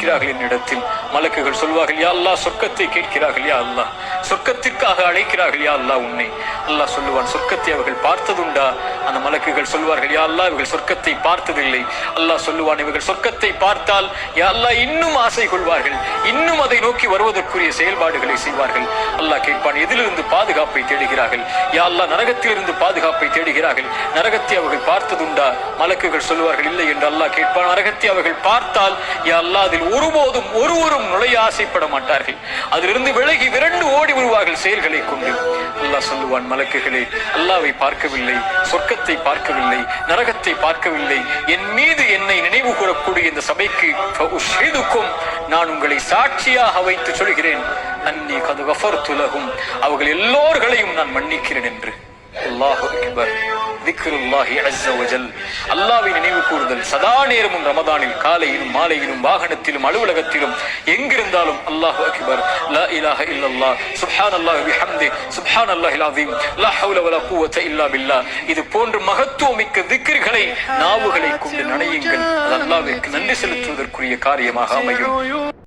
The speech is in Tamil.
கேட்கிறார்கள் என்னிடத்தில். மலக்குகள் சொல்வார்கள், யா அல்லாஹ், சொர்க்கத்தை கேட்கிறார்கள், யா அல்லாஹ், சொர்க்கத்திற்காக அழைக்கிறார்கள், யா அல்லாஹ் உன்னை. அல்லாஹ் சொல்லுவான், சொர்க்கத்தை அவர்கள் பார்த்ததுண்டா? அந்த மலக்குகள் சொல்வார்கள், யா அல்லாஹ், இவர்கள் சொர்க்கத்தை பார்த்ததில்லை. அல்லாஹ் சொல்லுவான், இவர்கள் சொர்க்கத்தை பார்த்தால் யா அல்லாஹ் இன்னும் ஆசை கொள்வார்கள், இன்னும் அதை நோக்கி வருவதற்குரிய செயல்பாடுகளை செய்வார்கள். அல்லாஹ் கேட்பான், எதிலிருந்து பாதுகாப்பை தேடுகிறார்கள்? யா அல்லாஹ், நரகத்திலிருந்து பாதுகாப்பை தேடுகிறார்கள். நரகத்தை அவர்கள் பார்த்ததுண்டா? மலக்குகள் சொல்லுவார்கள், இல்லை என்று. அல்லாஹ் கேட்பான், நரகத்தை அவர்கள் பார்த்தால் யா அல்லாஹ் அதில் ஒருபோதும் ஒருவரும் நுழைய ஆசைப்பட மாட்டார்கள், அதிலிருந்து விலகி விரண்டு ஓடி வருவார்கள் செயல்களை கொண்டு. அல்லாஹ் சொல்லுவான், மலக்குகளே, அல்லாஹ்வை பார்க்கவில்லை, சொர்க்கத்தை பார்க்கவில்லை, நரகத்தை பார்க்கவில்லை, என் மீது என்னை நினைவு கூறக்கூடிய இந்த சபைக்கு நான் உங்களை சாட்சியாக வைத்து சொல்கிறேன், அன்னி கது கஃபர்து லஹும், அவர்கள் எல்லோர்களையும் நான் மன்னிக்கிறேன் என்று. அல்லாஹு அக்பர். திக்ருல்லாஹி அஸ்ஸ வஜல், அல்லாஹ்வை நினைவு கூறுதல் சதா நேரமும் ரமதானில், காலையிலும் மாலையிலும், வாகனத்திலும் அலுவலகத்திலும் எங்கிருந்தாலும் அல்லாஹு அக்பர், லா இலாஹ இல்லல்லாஹ், சுப்ஹானல்லாஹி வபிஹம்தி, சுப்ஹானல்லாஹில் அஸீம், லா ஹவ்ல வலா குவத இல்லா பில்லாஹ். இது போன்ற மகத்துவமிக்க திக்ர்களை நாவுகளை கொண்டு நனையுங்கள். அது அல்லாஹ்விற்கு நன்றி செலுத்துவதற்குரிய காரியமாக அமையும்.